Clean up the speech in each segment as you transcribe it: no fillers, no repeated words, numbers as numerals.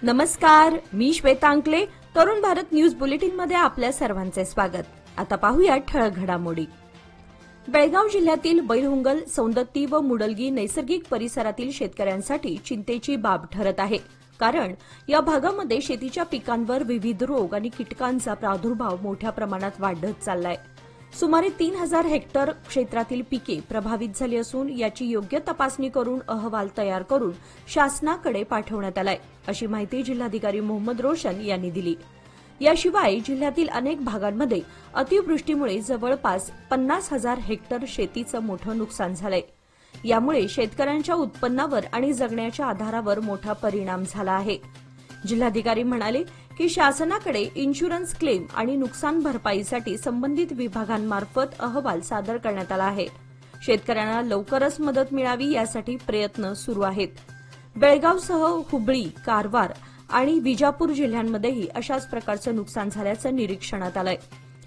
नमस्कार, मी श्वेता अंकले. Tarun Bharat news bulletin मध्ये आपल्या सर्वांचे स्वागत. आता पाहूया ठळक घडामोडी. बेळगाव जिल्ह्यातील बैलहुंगल, सौंदत्ती व मुडलगी नैसर्गिक परिसरातील शेतकऱ्यांसाठी चिंतेची बाब ठरत आहे. कारण या भागामध्ये शेतीच्या पिकांवर विविध रोग आणि कीटकांचा प्रादुर्भाव मोठ्या प्रमाणात वाढत चाललाय. सुमारे 3000 हेक्टर क्षेत्रातील पिके प्रभावित झाली असून याची योग्य तपासणी करून अहवाल तयार करून शासनाकडे पाठवण्यात आलाय, अशी माहिती जिल्हाधिकारी मोहम्मद रोशन यांनी दिली. याशिवाय जिल्ह्यातील अनेक भागांमध्ये अतिवृष्टीमुळे जवळपास 50,000 हेक्टर शेतीचं मोठं नुकसान झालंय. यामुळे शेतकऱ्यांच्या उत्पन्नावर आणि जगण्याच्या आधारावर मोठा परिणाम झाला आहे. जिल्हाधिकारी म्हणाले की शासनाकडे इन्शुरन्स क्लेम आणि नुकसान भरपाईसाठी संबंधित विभागांमार्फत अहवाल सादर करण्यात आला आहे. शेतकऱ्यांना लवकरच मदत मिळावी यासाठी प्रयत्न सुरू आहेत. बेळगावसह हुबळी, कारवार आणि विजापूर जिल्ह्यांमध्येही अशाच प्रकारचं नुकसान झाल्याचं निरीक्षणात आलंय.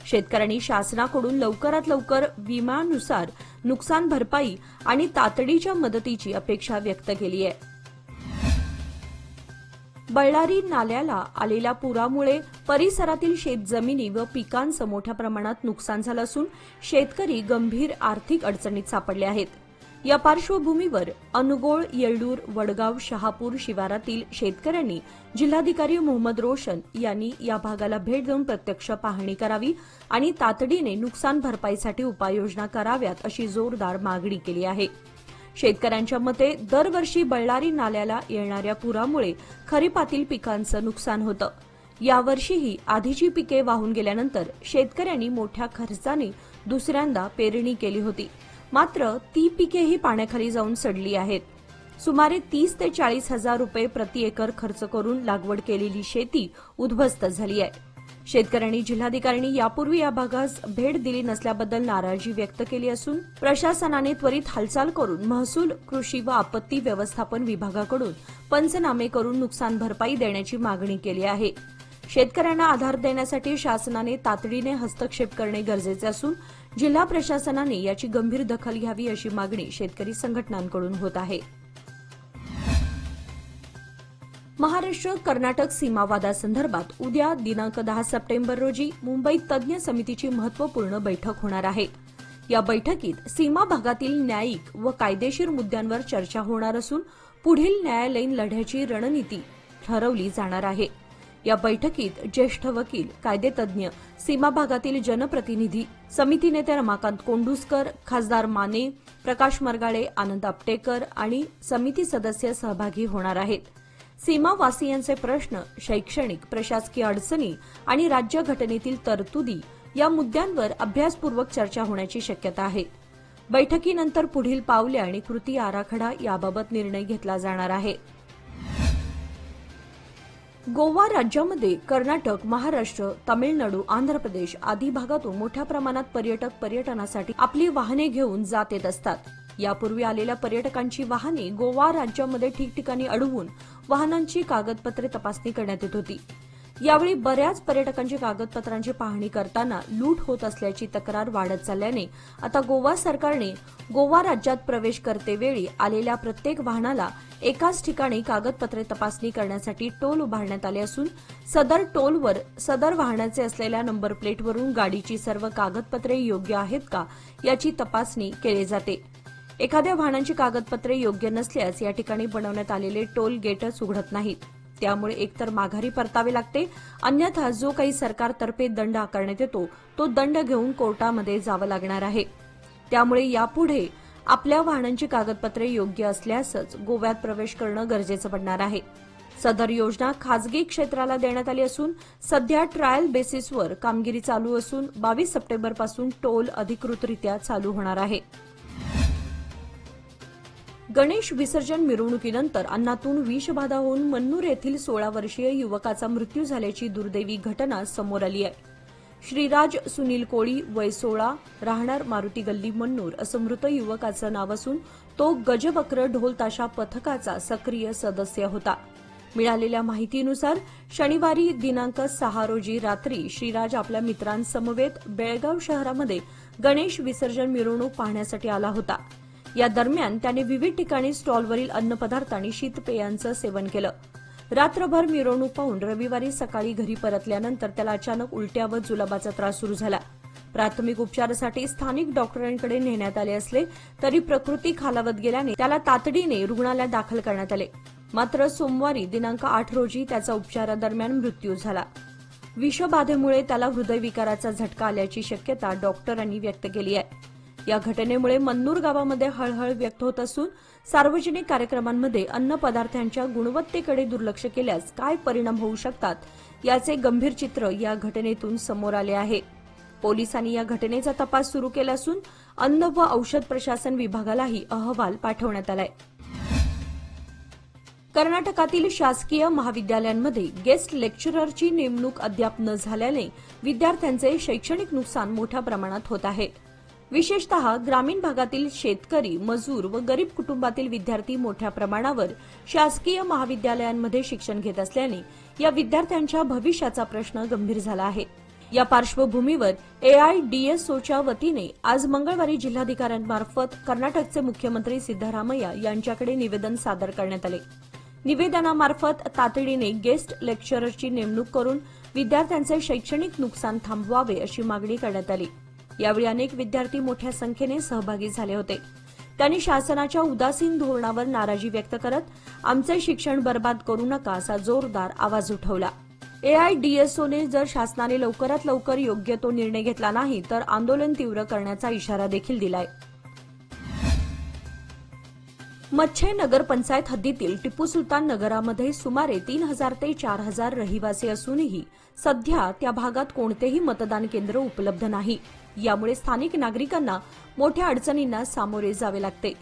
शेतकऱ्यांनी शासनाकडून लवकरात लवकर विम्यानुसार नुकसान भरपाई आणि तातडीच्या मदतीची अपेक्षा व्यक्त केली आहे. बळ्ळारी नाल्याला आलेल्या पुरामुळे परिसरातील शेतजमिनी व पिकांचं मोठ्या प्रमाणात नुकसान झालं असून शेतकरी गंभीर आर्थिक अडचणीत सापडले आहेत. या पार्श्वभूमीवर अनुगोळ, येळ्ळूर, वडगाव, शहापूर शिवारातील शेतकऱ्यांनी जिल्हाधिकारी मोहम्मद रोशन यांनी या भागाला भेट देऊन प्रत्यक्ष पाहणी करावी आणि तातडीने नुकसान भरपाईसाठी उपाययोजना कराव्यात अशी जोरदार मागणी केली आहे. शेतकऱ्यांच्या मते दरवर्षी बळ्ळारी नाल्याला येणाऱ्या पुरामुळे खरीपातील पिकांचं नुकसान होतं. यावर्षीही आधीची पिके वाहून गेल्यानंतर शेतकऱ्यांनी मोठ्या खर्चाने दुसऱ्यांदा पेरणी केली होती. मात्र ती पिकेही पाण्याखाली जाऊन सडली आहेत. सुमारे 30 ते 40 हजार रुपये प्रति एकर खर्च करून लागवड केलेली शेती उद्ध्वस्त झाली आहे. शेतकऱ्यांनी जिल्हाधिकाऱ्यांनी यापूर्वी या भागास भेट दिली नसल्याबद्दल नाराजी व्यक्त केली असून प्रशासनाने त्वरित हालचाल करून महसूल, कृषी व आपत्ती व्यवस्थापन विभागाकडून पंचनामे करून नुकसान भरपाई देण्याची मागणी केली आहे. शेतकऱ्यांना आधार देण्यासाठी शासनाने तातडीने हस्तक्षेप करणे गरजेचे असून जिल्हा प्रशासनाने याची गंभीर दखल घ्यावी अशी मागणी शेतकरी संघटनांकडून होत आहे. महाराष्ट्र कर्नाटक सीमावादासंदर्भात उद्या दिनांक 10 सप्टेंबर रोजी मुंबईत तज्ज्ञ समितीची महत्वपूर्ण बैठक होणार आहे. या बैठकीत सीमा भागातील न्यायिक व कायदेशीर मुद्द्यांवर चर्चा होणार असून पुढील न्यायालयीन लढ्याची रणनीती ठरवली जाणार आहे. या बैठकीत ज्येष्ठ वकील, कायदेतज्ञ, सीमा भागातील जनप्रतिनिधी, समिती नेते रमाकांत कोंडुस्कर, खासदार माने, प्रकाश मरगाळे, आनंद आपटेकर आणि समिती सदस्य सहभागी होणार आहेत. सीमावासियांचे प्रश्न, शैक्षणिक, प्रशासकीय अडचणी आणि राज्यघटनेतील तरतुदी या मुद्द्यांवर अभ्यासपूर्वक चर्चा होण्याची शक्यता आहे. बैठकीनंतर पुढील पावले आणि कृती आराखडा याबाबत निर्णय घेतला जाणार आहे. गोवा राज्यामध्ये कर्नाटक, महाराष्ट्र, तामिळनाडू, आंध्र प्रदेश आदी भागातून मोठ्या प्रमाणात पर्यटक पर्यटनासाठी आपली वाहने घेऊन जात येत असतात. यापूर्वी आलेल्या पर्यटकांची वाहने गोवा राज्यामध्ये ठिकठिकाणी अडवून वाहनांची कागदपत्रे तपासणी करण्यात येत होती. यावेळी बऱ्याच पर्यटकांची कागदपत्रांची पाहणी करताना लूट होत असल्याची तक्रार वाढत चालल्याने आता गोवा सरकारने गोवा राज्यात प्रवेश करतेवेळी आलेल्या प्रत्येक वाहनाला एकाच ठिकाणी कागदपत्रे तपासणी करण्यासाठी टोल उभारण्यात आले असून सदर टोलवर सदर वाहनाचे असलेल्या नंबर प्लेटवरून गाडीची सर्व कागदपत्रे योग्य आहेत का याची तपासणी केली जाते. एखाद्या वाहनांची कागदपत्रे योग्य नसल्यास या ठिकाणी बनवण्यात आलेले टोल गेटच उघडत नाहीत. त्यामुळे एकतर माघारी परतावे लागते, अन्यथा जो काही सरकारतर्फे दंड आकारण्यात येतो तो दंड घेऊन कोर्टामध्ये जावं लागणार आहे. त्यामुळे यापुढे आपल्या वाहनांची कागदपत्रे योग्य असल्यासच गोव्यात प्रवेश करणं गरजेचं पडणार आहे. सदर योजना खासगी क्षेत्राला देण्यात आली असून सध्या ट्रायल बेसिसवर कामगिरी चालू असून 22 सप्टेंबरपासून टोल अधिकृतरित्या चालू होणार आहे. गणेश विसर्जन मिरवणुकीनंतर अन्नातून विषबाधा होऊन मन्नूर येथील 16 वर्षीय युवकाचा मृत्यू झाल्याची दुर्दैवी घटना समोर आली आहे. श्रीराज सुनील कोळी, वय 16, राहणार मारुती गल्ली, मन्नूर असं मृत युवकाचं नाव असून तो गजवक्र ढोल ताशा पथकाचा सक्रिय सदस्य होता. मिळालेल्या माहितीनुसार शनिवारी दिनांक 6 रोजी रात्री श्रीराज आपल्या मित्रांसमवेत बेळगाव शहरामध्ये गणेश विसर्जन मिरवणूक पाहण्यासाठी आला होता. या दरम्यान त्याने विविध ठिकाणी स्टॉलवरील अन्नपदार्थ आणि शीतपेयांचं सेवन केलं. रात्रभर मिरवणूक पाहून रविवारी सकाळी घरी परतल्यानंतर त्याला अचानक उलट्या व जुलाबाचा त्रास सुरू झाला. प्राथमिक उपचारासाठी स्थानिक डॉक्टरांकडे नेण्यात आले असले तरी प्रकृती खालावत गेल्याने त्याला तातडीने रुग्णालयात दाखल करण्यात आले. मात्र सोमवारी दिनांक 8 रोजी त्याचा उपचारादरम्यान मृत्यू झाला. विषबाधेमुळे त्याला हृदयविकाराचा झटका आल्याची शक्यता डॉक्टरांनी व्यक्त केली आहे. या घटनेमुळे मन्नूर गावामध्ये हळहळ व्यक्त होत असून सार्वजनिक कार्यक्रमांमध्ये अन्नपदार्थांच्या गुणवत्तेकडे दुर्लक्ष केल्यास काय परिणाम होऊ शकतात याचे गंभीर चित्र या घटनेतून समोर आले आहे. पोलिसांनी या घटनेचा तपास सुरू केला असून अन्न व औषध प्रशासन विभागालाही अहवाल पाठवण्यात आलाय. कर्नाटकातील शासकीय महाविद्यालयांमध्ये गेस्ट लेक्चररची नेमणूक अद्याप न झाल्याने विद्यार्थ्यांचे शैक्षणिक नुकसान मोठ्या प्रमाणात होत आहे. विशेषतः ग्रामीण भागातील शेतकरी, मजूर व गरीब कुटुंबातील विद्यार्थी मोठ्या प्रमाणावर शासकीय महाविद्यालयांमध्ये शिक्षण घेत असल्याने या विद्यार्थ्यांच्या भविष्याचा प्रश्न गंभीर झाला आहे. या पार्श्वभूमीवर एआयडीएसओच्या वतीने आज मंगळवारी जिल्हाधिकाऱ्यांमार्फत कर्नाटकचे मुख्यमंत्री सिद्धरामय्या यांच्याकडे निवेदन सादर करण्यात आले. निवेदनामार्फत तातडीने गेस्ट लेक्चररची नेमणूक करून विद्यार्थ्यांचे शैक्षणिक नुकसान थांबवावे अशी मागणी करण्यात आली. यावेळी अनेक विद्यार्थी मोठ्या संख्येने सहभागी झाले होते. त्यांनी शासनाच्या उदासीन धोरणावर नाराजी व्यक्त करत आमचे शिक्षण बर्बाद करू नका असा जोरदार आवाज उठवला. एआयडीएसओने जर शासनाने लवकरात लवकर योग्य तो निर्णय घेतला नाही तर आंदोलन तीव्र करण्याचा इशारा देखील दिलाय. मच्छे नगरपंचायत हद्दीतील टिपू सुलतान नगरामध्ये सुमारे 3000 ते 4000 रहिवासी असूनही सध्या त्या भागात कोणतेही मतदान केंद्र उपलब्ध नाही. यामुळे स्थानिक नागरिकांना मोठ्या अडचणींना सामोरे जावे लागते.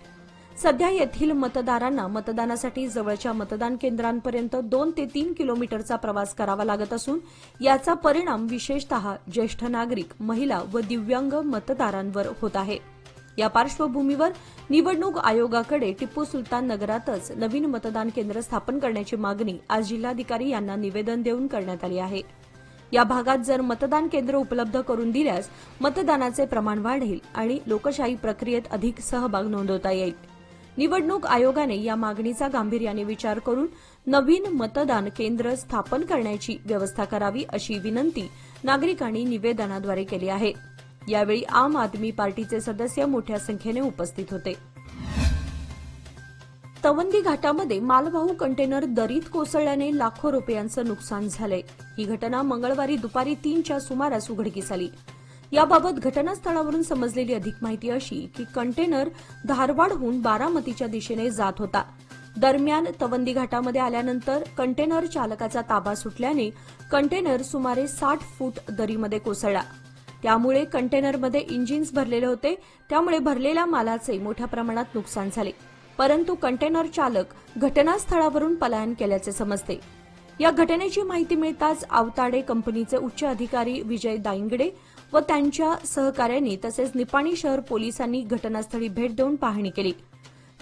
सध्या येथील मतदारांना मतदानासाठी जवळच्या मतदान केंद्रांपर्यंत 2 ते 3 किलोमीटरचा प्रवास करावा लागत असून याचा परिणाम विशेषतः ज्येष्ठ नागरिक, महिला व दिव्यांग मतदारांवर होत आहे. या पार्श्वभूमीवर निवडणूक आयोगाकडे टिपू सुलतान नगरातच नवीन मतदान केंद्र स्थापन करण्याची मागणी आज जिल्हाधिकारी यांना निवेदन देऊन करण्यात आली आहे. या भागात जर मतदान केंद्र उपलब्ध करून दिल्यास मतदानाचे प्रमाण वाढेल आणि लोकशाही प्रक्रियेत अधिक सहभाग नोंदवता येईल. निवडणूक आयोगाने या मागणीचा गांभीर्याने विचार करून नवीन मतदान केंद्र स्थापन करण्याची व्यवस्था करावी अशी विनंती नागरिकांनी निवेदनाद्वारे केली आहे. यावेळी आम आदमी पार्टीचे सदस्य मोठ्या संख्येने उपस्थित होते. तवंदी घाटामध्ये मालवाहू कंटेनर दरीत कोसळल्याने लाखो रुपयांचं नुकसान झालंय. ही घटना मंगळवारी दुपारी 3च्या सुमारास उघडकीस आली. याबाबत घटनास्थळावरून समजलेली अधिक माहिती अशी की कंटेनर धारवाडहून बारामतीच्या दिशेने जात होता. दरम्यान तवंदी घाटामध्ये आल्यानंतर कंटेनर चालकाचा ताबा सुटल्याने कंटेनर सुमारे 60 फूट दरीमध्ये कोसळला. त्यामुळे कंटेनरमध्ये इंजिन्स भरलेले होते, त्यामुळे भरलेल्या मालाचे मोठ्या प्रमाणात नुकसान झाले. परंतु कंटेनर चालक घटनास्थळावरून पलायन केल्याचे समजते. या घटनेची माहिती मिळताच आवताडे कंपनीचे उच्च अधिकारी विजय दायंगडे व त्यांच्या सहकाऱ्यांनी तसेच निपाणी शहर पोलिसांनी घटनास्थळी भेट देऊन पाहणी केली.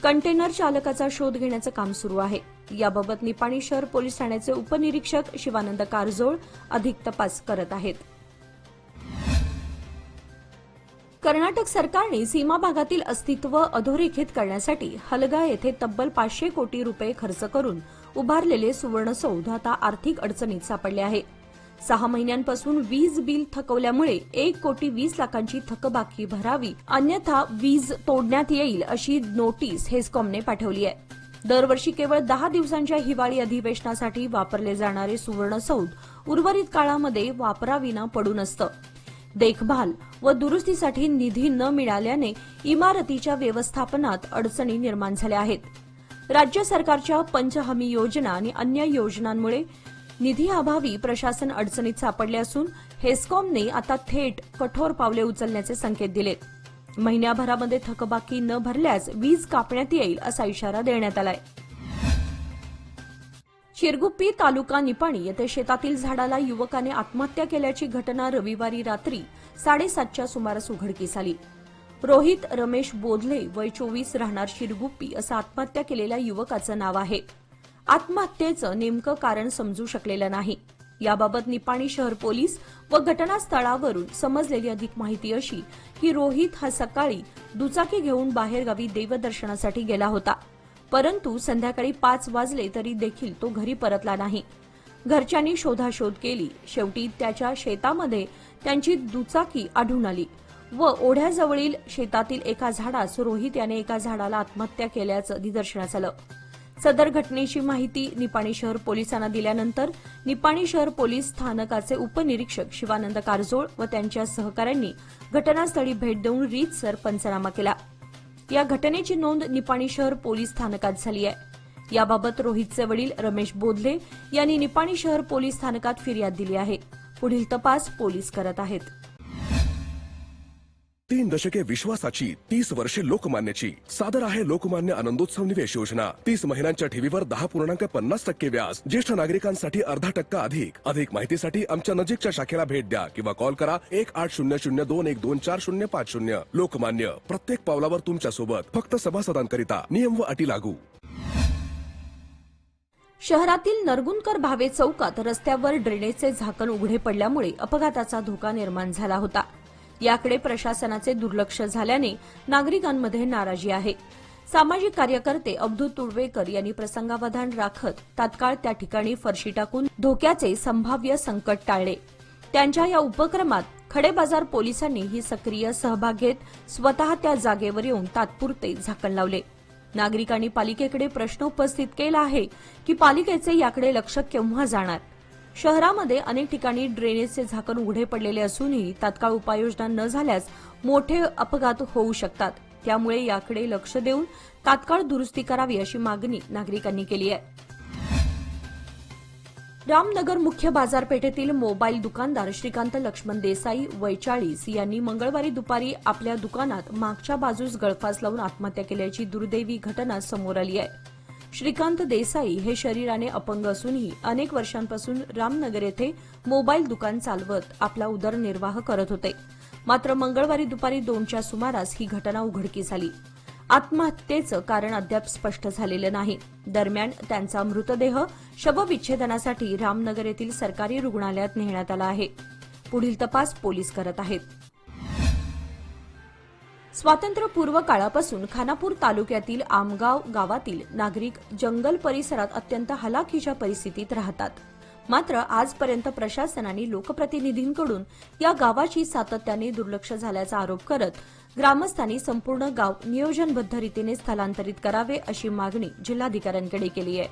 कंटेनर चालकाचा शोध घेण्याचं काम सुरू आहे. याबाबत निपाणी शहर पोलीस ठाण्याचे उपनिरीक्षक शिवानंद कारजोळ अधिक तपास करत आहेत. कर्नाटक सरकारने सीमा भागातील अस्तित्व अधोरेखित करण्यासाठी हलगा येथे तब्बल 500 कोटी रुपये खर्च करून उभारलेले सुवर्णसौध आता आर्थिक अडचणीत सापडले आहे. 6 महिन्यांपासून वीज बिल थकवल्यामुळे 1,20,00,000ची थकबाकी भरावी, अन्यथा वीज तोडण्यात येईल अशी नोटीस हेस्कॉमने पाठवली आहे. दरवर्षी केवळ 10 दिवसांच्या हिवाळी अधिवेशनासाठी वापरले जाणारे सुवर्णसौध उर्वरित काळामध्ये वापराविना पडून असतं. देखभाल व दुरुस्तीसाठी निधी न मिळाल्याने इमारतीच्या व्यवस्थापनात अडचणी निर्माण झाल्या आहेत. राज्य सरकारच्या पंचहमी योजना आणि अन्य योजनांमुळे निधीअभावी प्रशासन अडचणीत सापडले असून हेस्कॉमने आता थेट कठोर पावले उचलण्याचे संकेत दिलेत. महिन्याभरामध्ये थकबाकी न भरल्यास वीज कापण्यात येईल असा इशारा देण्यात आलाय. शिरगुप्पी तालुका निपाणी येथे शेतातील झाडाला युवकाने आत्महत्या केल्याची घटना रविवारी रात्री 7:30च्या सुमारास उघडकीस आली. रोहित रमेश बोधले वय 24 राहणार शिरगुप्पी असं आत्महत्या केलेल्या युवकाचं नाव आहे. आत्महत्येचं नेमकं कारण समजू शकलेलं नाही. याबाबत निपाणी शहर पोलीस व घटनास्थळावरून समजलेली अधिक माहिती अशी की रोहित हा सकाळी दुचाकी घेऊन बाहेरगावी देवदर्शनासाठी गेला होता. परंतु संध्याकाळी 5 वाजले तरी देखील तो घरी परतला नाही. घरच्यांनी शोधाशोध केली. शेवटी त्याच्या शेतामध्ये त्यांची दुचाकी आढळून आली व ओढ्याजवळील शेतातील एका झाडास रोहित याने एका झाडाला आत्महत्या केल्याचं निदर्शनास आलं. सदर घटनेची माहिती निपाणी शहर पोलिसांना दिल्यानंतर निपाणी शहर पोलीस स्थानकाचे उपनिरीक्षक शिवानंद कारजोळ व त्यांच्या सहकाऱ्यांनी घटनास्थळी भेट देऊन रीतसर पंचनामा केला. या घटनेची नोंद निपाणी शहर पोलीस स्थानकात झाली आहे. याबाबत रोहितचे वडील रमेश बोधले यांनी निपाणी शहर पोलीस स्थानकात फिर्याद दिली आहे. पुढील तपास पोलीस करत आहेत. 3 दशके विश्वासाची, 30 वर्षे लोकमान्याची. सादर आहे लोकमान्य आनंदोत्सव निवेश योजना. 30 महिन्यांच्या ठेवीवर 10.50% व्याज. ज्येष्ठ नागरिकांसाठी अर्धा टक्का अधिक. अधिक माहितीसाठी आमच्या नजीकच्या शाखेला भेट द्या किंवा कॉल करा 180021245050. लोकमान्य, प्रत्येक पावलावर तुमच्या सोबत. फक्त सभासदांकरिता. नियम व अटी लागू. शहरातील नरगुंदकर भावे चौकात रस्त्यावर ड्रेनेजचे झाकण उघडे पडल्यामुळे अपघाताचा धोका निर्माण झाला होता. याकडे प्रशासनाचे दुर्लक्ष झाल्याने नागरिकांमध्ये नाराजी आहे. सामाजिक कार्यकर्ते अब्दुल तुळवेकर यांनी प्रसंगावधान राखत तात्काळ त्या ठिकाणी फरशी टाकून धोक्याचे संभाव्य संकट टाळले. त्यांच्या या उपक्रमात खडेबाजार पोलिसांनीही सक्रिय सहभाग घेत स्वतः त्या जागेवर येऊन तात्पुरते झाकण लावले. नागरिकांनी पालिकेकडे प्रश्न उपस्थित केला आहे की पालिकेचे याकडे लक्ष केव्हा जाणार. शहरामध्ये अनेक ठिकाणी ड्रेनेजचे झाकण उघडे पडलेले असूनही तात्काळ उपाययोजना न झाल्यास मोठे अपघात होऊ शकतात. त्यामुळे याकडे लक्ष देऊन तात्काळ दुरुस्ती करावी अशी मागणी नागरिकांनी केली आहे. रामनगर मुख्य बाजारपेठेतील मोबाईल दुकानदार श्रीकांत लक्ष्मण देसाई वय 40 यांनी मंगळवारी दुपारी आपल्या दुकानात मागच्या बाजूस गळफास लावून आत्महत्या केल्याची दुर्दैवी घटना समोर आली आहे. श्रीकांत देसाई हे शरीराने अपंग असूनही अनेक वर्षांपासून रामनगर येथे मोबाईल दुकान चालवत आपला उदरनिर्वाह करत होते. मात्र मंगळवारी दुपारी 2च्या सुमारास ही घटना उघडकीस आली. आत्महत्येचं कारण अद्याप स्पष्ट झालेलं नाही. दरम्यान त्यांचा मृतदेह शवविच्छेदनासाठी रामनगर येथील सरकारी रुग्णालयात नेण्यात आला आहे. पुढील तपास पोलीस करत आहेत. स्वातंत्र्यपूर्व काळापासून खानापूर तालुक्यातील आमगाव गावातील नागरिक जंगल परिसरात अत्यंत हलाखीच्या परिस्थितीत राहतात. मात्र आजपर्यंत प्रशासनाने लोकप्रतिनिधींकडून या गावाची सातत्याने दुर्लक्ष झाल्याचा आरोप करत ग्रामस्थांनी संपूर्ण गाव नियोजनबद्ध रीतीने स्थलांतरित करावे अशी मागणी जिल्हाधिकाऱ्यांकडे केली आहे.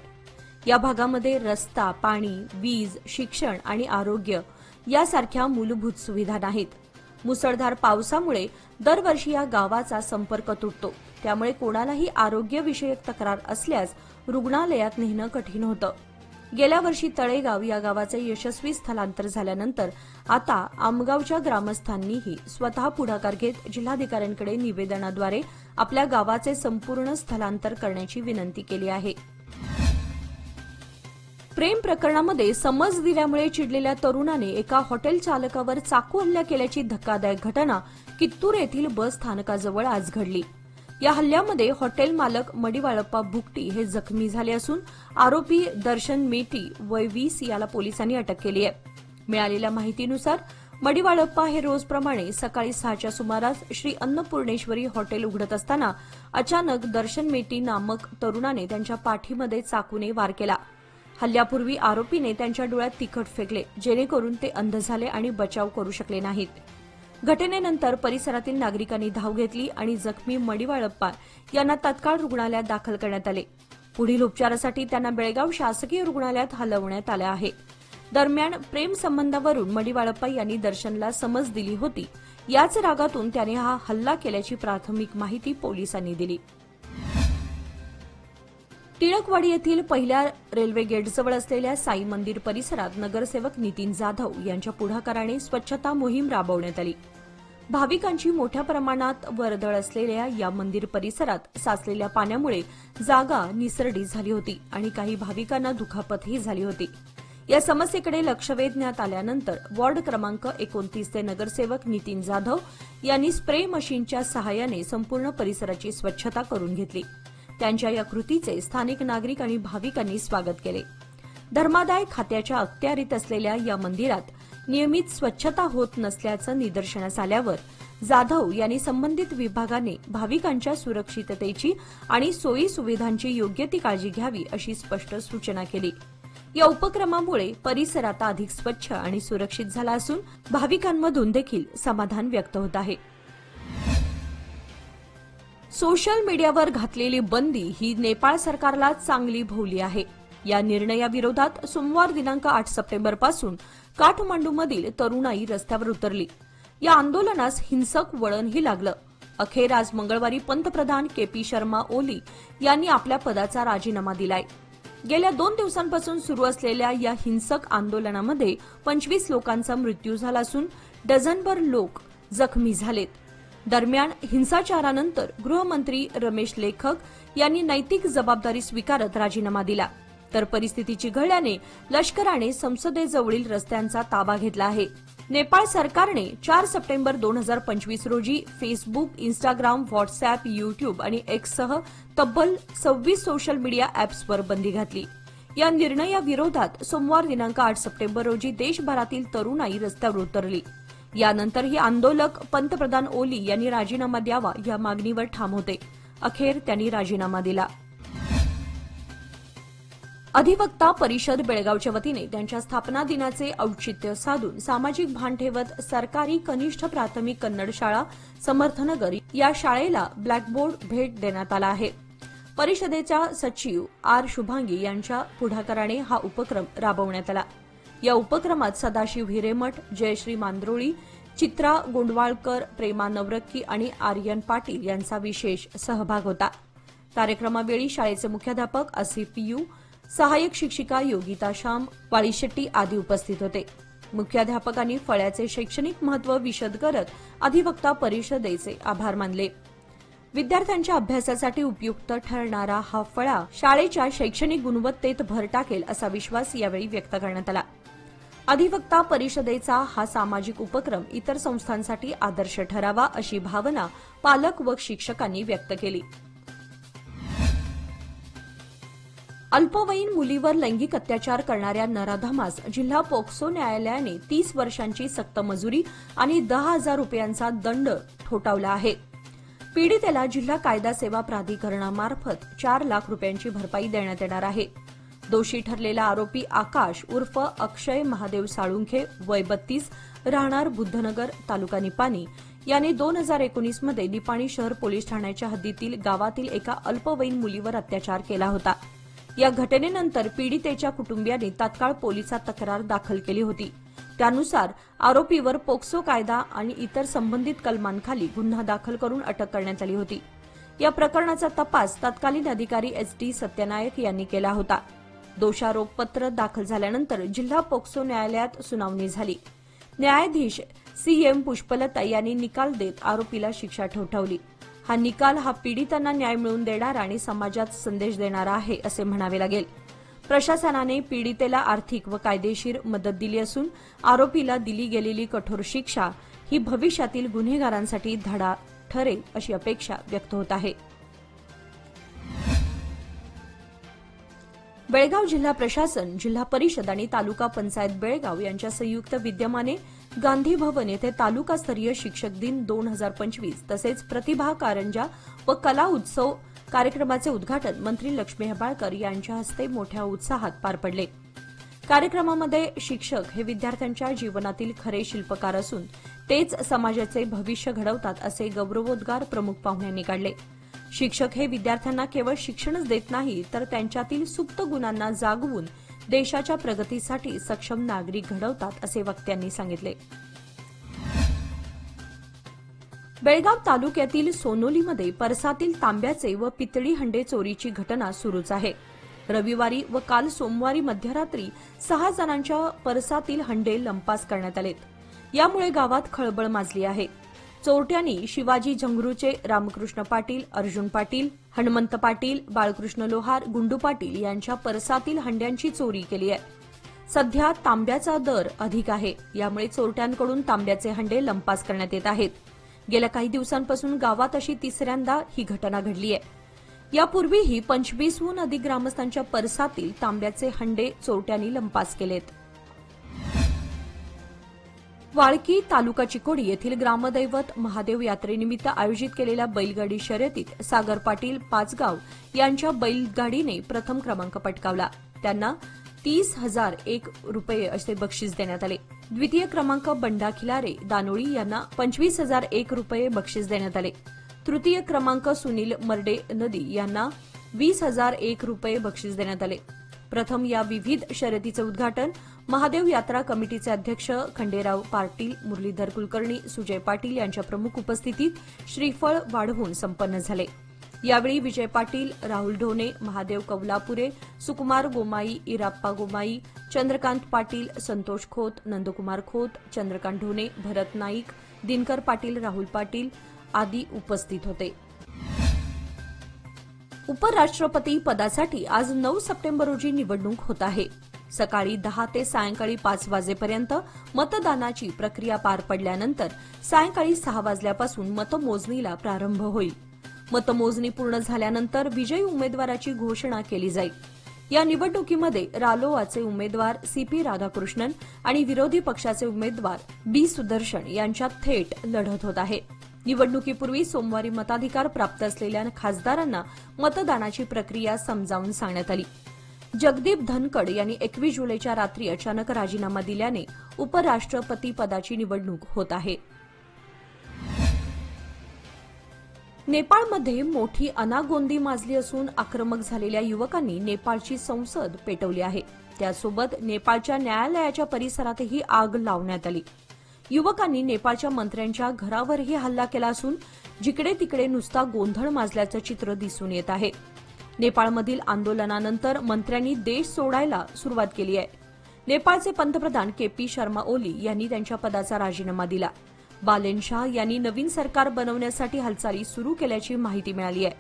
या भागामध्ये रस्ता, पाणी, वीज, शिक्षण आणि आरोग्य यासारख्या मूलभूत सुविधा नाहीत. मुसळधार पावसामुळे दरवर्षी या गावाचा संपर्क तुटतो. त्यामुळे कोणालाही आरोग्यविषयक तक्रार असल्यास रुग्णालयात नेणं कठीण होतं. गेल्या वर्षी तळेगाव या गावाचे यशस्वी स्थलांतर झाल्यानंतर आता आमगावच्या ग्रामस्थांनीही स्वतः पुढाकार घेत जिल्हाधिकाऱ्यांकडे निवेदनाद्वारे आपल्या गावाचे संपूर्ण स्थलांतर करण्याची विनंती केली आहे. प्रेम प्रकरणामध्ये समज दिल्यामुळे चिडलेल्या तरुणाने एका हॉटेल चालकावर चाकू हल्ला केल्याची धक्कादायक घटना कित्तूर येथील बस स्थानकाजवळ आज घडली. या हल्ल्यामध्ये हॉटेल मालक मडिवाळप्पा भुकटी हे जखमी झाले असून आरोपी दर्शन मेटी वय 20 याला पोलिसांनी अटक केली आहे. मिळालेल्या माहितीनुसार मडिवाळप्पा हे रोजप्रमाणे सकाळी 6च्या सुमारास श्री अन्नपूर्णेश्वरी हॉटेल उघडत असताना अचानक दर्शन मेटी नामक तरुणाने त्यांच्या पाठीमध्ये चाकूने वार केला. हल्ल्यापूर्वी आरोपीने त्यांच्या डोळ्यात तिखट फेकले, जेणेकरून ते अंध झाले आणि बचाव करू शकले नाहीत. घटनेनंतर परिसरातील नागरिकांनी धाव घेतली आणि जखमी मडिवाळप्पा यांना तात्काळ रुग्णालयात दाखल करण्यात आले. पुढील उपचारासाठी त्यांना बेळगाव शासकीय रुग्णालयात हलवण्यात आलं आहे. दरम्यान प्रेम संबंधावरून मडिवाळप्पा यांनी दर्शनला समज दिली होती. याच रागातून त्याने हा हल्ला केल्याची प्राथमिक माहिती पोलिसांनी दिली. टिळकवाडी येथील पहिल्या रेल्वे गेटजवळ असलेल्या साई मंदिर परिसरात नगरसेवक नितीन जाधव यांच्या पुढाकाराने स्वच्छता मोहीम राबवण्यात आली. भाविकांची मोठ्या प्रमाणात वर्दळ असलेल्या या मंदिर परिसरात साचलेल्या पाण्यामुळे जागा निसरडी झाली होती आणि काही भाविकांना दुखापतही झाली होती. या समस्येकडे लक्ष वेधण्यात आल्यानंतर वॉर्ड क्रमांक 29 चे नगरसेवक नितीन जाधव यांनी स्प्रे मशीनच्या सहाय्याने संपूर्ण परिसराची स्वच्छता करून घेतली. त्यांच्या या कृतीचे स्थानिक नागरिक आणि भाविकांनी स्वागत केले. धर्मादाय खात्याच्या अखत्यारीत असलेल्या या मंदिरात नियमित स्वच्छता होत नसल्याचं निदर्शनास आल्यावर जाधव यांनी संबंधित विभागाने भाविकांच्या सुरक्षिततेची आणि सोयी सुविधांची योग्य ती काळजी घ्यावी अशी स्पष्ट सूचना केली. या उपक्रमामुळे परिसर आता अधिक स्वच्छ आणि सुरक्षित झाला असून भाविकांमधून देखील समाधान व्यक्त होत आहे. सोशल मीडियावर घातलेली बंदी ही नेपाळ सरकारला चांगली भोवली आहे. या निर्णयाविरोधात सोमवार दिनांक 8 सप्टेंबरपासून काठमांडूमधील तरुणाई रस्त्यावर उतरली. या आंदोलनास हिंसक वळणही लागलं. अखेर आज मंगळवारी पंतप्रधान केपी शर्मा ओली यांनी आपल्या पदाचा राजीनामा दिलाय. गेल्या 2 दिवसांपासून सुरू असलेल्या या हिंसक आंदोलनामध्ये 25 लोकांचा मृत्यू झाला असून डझनभर लोक जखमी झालेत. दरम्यान हिंसाचारानंतर गृहमंत्री रमेश लेखक यांनी नैतिक जबाबदारी स्वीकारत राजीनामा दिला. तर परिस्थिती चिघळल्याने लष्कराने संसदेजवळील रस्त्यांचा ताबा घेतला आहे. नेपाळ सरकारने 4 सप्टेंबर 2025 रोजी फेसबुक, इंस्टाग्राम, व्हॉट्सअॅप, युट्यूब आणि एक्ससह तब्बल 26 सोशल मीडिया अॅप्सवर बंदी घातली. या निर्णयाविरोधात सोमवार दिनांक 8 सप्टेंबर रोजी देशभरातील तरुणाई रस्त्यावर उतरली. यानंतरही आंदोलक पंतप्रधान ओली यांनी राजीनामा द्यावा या मागणीवर ठाम होते. अखेर त्यांनी राजीनामा दिला. अधिवक्ता परिषद बेळगावच्या वतीने त्यांच्या स्थापना दिनाचे औचित्य साधून सामाजिक भान ठेवत सरकारी कनिष्ठ प्राथमिक कन्नड शाळा समर्थनगर या शाळेला ब्लॅकबोर्ड भेट देण्यात आला आहे. परिषदेच्या सचिव आर शुभांगी यांच्या पुढाकाराने हा उपक्रम राबवण्यात आला. या उपक्रमात सदाशिव हिरेमठ, जयश्री मांद्रोळी, चित्रा गोंडवाळकर, प्रेमा नवरक्की आणि आर्यन पाटील यांचा विशेष सहभाग होता. कार्यक्रमावेळी शाळेचे मुख्याध्यापक आसिफ यू, सहाय्यक शिक्षिका योगिता श्याम, वाळीशेट्टी आदी उपस्थित होते. मुख्याध्यापकांनी फळ्याचे शैक्षणिक महत्त्व विशद करत अधिवक्ता परिषदेचे आभार मानले. विद्यार्थ्यांच्या अभ्यासासाठी उपयुक्त ठरणारा हा फळा शाळेच्या शैक्षणिक गुणवत्तेत भर टाकेल असा विश्वास यावेळी व्यक्त करण्यात आला. अधिवक्ता परिषदेचा हा सामाजिक उपक्रम इतर संस्थांसाठी आदर्श ठरावा अशी भावना पालक व शिक्षकांनी व्यक्त केली. अल्पवयीन मुलीवर लैंगिक अत्याचार करणाऱ्या नराधमास जिल्हा पोक्सो न्यायालयाने 30 वर्षांची सक्त मजुरी आणि 10,000 रुपयांचा दंड ठोठावला आहे. पीडितेला जिल्हा कायदा सेवा प्राधिकरणामार्फत 4 लाख रुपयांची भरपाई देण्यात येणार आहे. दोषी ठरलेला आरोपी आकाश उर्फ अक्षय महादेव साळुंखे, वय 32, राहणार बुद्धनगर, तालुका निपाणी, याने 2019 मध्ये निपाणी शहर पोलीस ठाण्याच्या हद्दीतील गावातील एका अल्पवयीन मुलीवर अत्याचार केला होता. या घटनेनंतर पीडितेच्या कुटुंबियांनी तात्काळ पोलिसात तक्रार दाखल केली होती. त्यानुसार आरोपीवर पोक्सो कायदा आणि इतर संबंधित कलमांखाली गुन्हा दाखल करून अटक करण्यात आली होती. या प्रकरणाचा तपास तत्कालीन अधिकारी SD सत्यनायक यांनी केला होता. दोषारोपपत्र दाखल झाल्यानंतर जिल्हा पोक्सो न्यायालयात सुनावणी झाली. न्यायाधीश CM पुष्पलता यांनी निकाल देत आरोपीला शिक्षा ठोठावली. हा निकाल हा पीडितांना न्याय मिळवून देणारा आणि समाजात संदेश देणारा आहे असे म्हणावे लागेल. प्रशासनाने पीडितेला आर्थिक व कायदेशीर मदत दिली असून आरोपीला दिली गेलेली कठोर शिक्षा ही भविष्यातील गुन्हेगारांसाठी धडा ठरेल अशी अपेक्षा व्यक्त होत आहे. बेळगाव जिल्हा प्रशासन, जिल्हा परिषद आणि तालुका पंचायत बेळगाव यांच्या संयुक्त विद्यमाने गांधी भवन येथे तालुकास्तरीय शिक्षक दिन 2025 तसेच प्रतिभा कारंजा व कला उत्सव कार्यक्रमाचे उद्घाटन मंत्री लक्ष्मी हेबाळकर यांच्या हस्ते मोठ्या उत्साहात पार पडले. कार्यक्रमामध्ये शिक्षक हे विद्यार्थ्यांच्या जीवनातील खरे शिल्पकार असून तेच समाजाचे भविष्य घडवतात असे गौरवोद्गार प्रमुख पाहुण्यांनी काढले. शिक्षक हे विद्यार्थ्यांना केवळ शिक्षणच देत नाही तर त्यांच्यातील सुप्त गुणांना जागवून देशाच्या प्रगतीसाठी सक्षम नागरिक घडवतात असे वक्त्यांनी सांगितले. बेळगाव तालुक्यातील सोनोलीमध्ये परसातील तांब्याचे व पितळी हंडे चोरीची घटना सुरूच आहे. रविवारी व काल सोमवारी मध्यरात्री 6 जणांच्या परसातील हंडे लंपास करण्यात आलेत. यामुळे गावात खळबळ माजली आहे. चोरट्यांनी शिवाजी झंगरूचे रामकृष्ण पाटील, अर्जुन पाटील, हनुमंत पाटील, बाळकृष्ण लोहार, गुंडू पाटील यांच्या परसातील हंड्यांची चोरी केली आहे. सध्या तांब्याचा दर अधिक आहे, यामुळे चोरट्यांकडून तांब्याचे हंडे लंपास करण्यात येत आहेत. गेल्या काही दिवसांपासून गावात अशी तिसऱ्यांदा ही घटना घडली आहे. यापूर्वीही 25हून अधिक ग्रामस्थांच्या परसातील तांब्याचे हंडे चोरट्यांनी लंपास केलेत. वाळकी तालुका चिकोडी येथील ग्रामदैवत महादेव यात्रेनिमित्त आयोजित केलेल्या बैलगाडी शर्यतीत सागर पाटील पाचगाव यांच्या बैलगाडीने प्रथम क्रमांक पटकावला. त्यांना 30,001 रुपये असे बक्षीस देण्यात आले. द्वितीय क्रमांक बंडा खिलारे दानोळी यांना 25,001 रुपये बक्षीस देण्यात आले. तृतीय क्रमांक सुनील मर्डे नदी यांना 20,001 रुपये बक्षीस देण्यात आले. प्रथम या विविध शर्यतीचे उद्घाटन महादेव यात्रा कमिटीचे अध्यक्ष खंडेराव पाटील, मुरलीधर कुलकर्णी, सुजय पाटील यांच्या प्रमुख उपस्थितीत श्रीफळ वाढवून संपन्न झाले. यावेळी विजय पाटील, राहुल ढोणे, महादेव कवलापुरे, सुकुमार गोमाई, इराप्पा गोमाई, चंद्रकांत पाटील, संतोष खोत, नंदकुमार खोत, चंद्रकांत ढोणे, भरत नाईक, दिनकर पाटील, राहुल पाटील आदी उपस्थित होते. उपराष्ट्रपती पदासाठी आज 9 सप्टेंबर रोजी निवडणूक होत आहे. सकाळी 10 ते सायंकाळी 5 वाजेपर्यंत मतदानाची प्रक्रिया पार पडल्यानंतर सायंकाळी 6 वाजल्यापासून मतमोजणीला प्रारंभ होईल. मतमोजणी पूर्ण झाल्यानंतर विजयी उमेदवाराची घोषणा केली जाईल. या निवडणुकीमध्ये रालोआचे उमेदवार सीपी राधाकृष्णन आणि विरोधी पक्षाचे उमेदवार बी सुदर्शन यांच्यात थेट लढत होत आहे. निवडणुकीपूर्वी सोमवारी मताधिकार प्राप्त असलेल्या खासदारांना मतदानाची प्रक्रिया समजावून सांगण्यात आली. जगदीप धनकड यांनी 21 जुलैच्या रात्री अचानक राजीनामा दिल्याने उपराष्ट्रपती पदाची निवडणूक होत आहे. नेपाळमध्ये मोठी अनागोंदी माजली असून आक्रमक झालेल्या युवकांनी नेपाळची संसद पेटवली आहे. त्यासोबत नेपाळच्या न्यायालयाच्या परिसरातही आग लावण्यात आली. युवकांनी नेपाळच्या मंत्र्यांच्या घरावरही हल्ला केला असून जिकडे तिकडे नुसता गोंधळ माजल्याचं चित्र दिसून येत आहे. नेपाळमधील आंदोलनानंतर मंत्र्यांनी देश सोडायला सुरुवात केली आहे. नेपाळचे पंतप्रधान केपी शर्मा ओली यांनी त्यांच्या पदाचा राजीनामा दिला. बालेन शाह यांनी नवीन सरकार बनवण्यासाठी हालचाली सुरू केल्याची माहिती मिळाली आहे.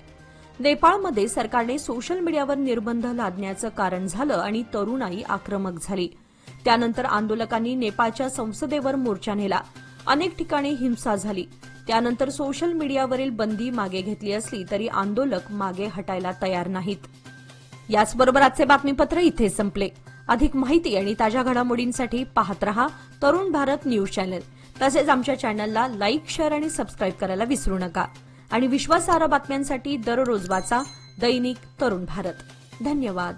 नेपाळमध्ये सरकारने सोशल मीडियावर निर्बंध लादण्याचं कारण झालं आणि तरुणाई आक्रमक झाली. त्यानंतर आंदोलकांनी नेपाळच्या संसदेवर मोर्चा नेला. अनेक ठिकाणी हिंसा झाली. त्यानंतर सोशल मीडियावरील बंदी मागे घेतली असली तरी आंदोलक मागे हटायला तयार नाहीत. याचबरोबर आजचे बातमीपत्र इथे संपले. अधिक माहिती आणि ताज्या घडामोडींसाठी पाहत रहा तरुण भारत न्यूज चॅनल. तसेच आमच्या चॅनलला लाईक, शेअर आणि सबस्क्राईब करायला विसरू नका. आणि विश्वासार्ह बातम्यांसाठी दररोज वाचा दैनिक तरुण भारत. धन्यवाद.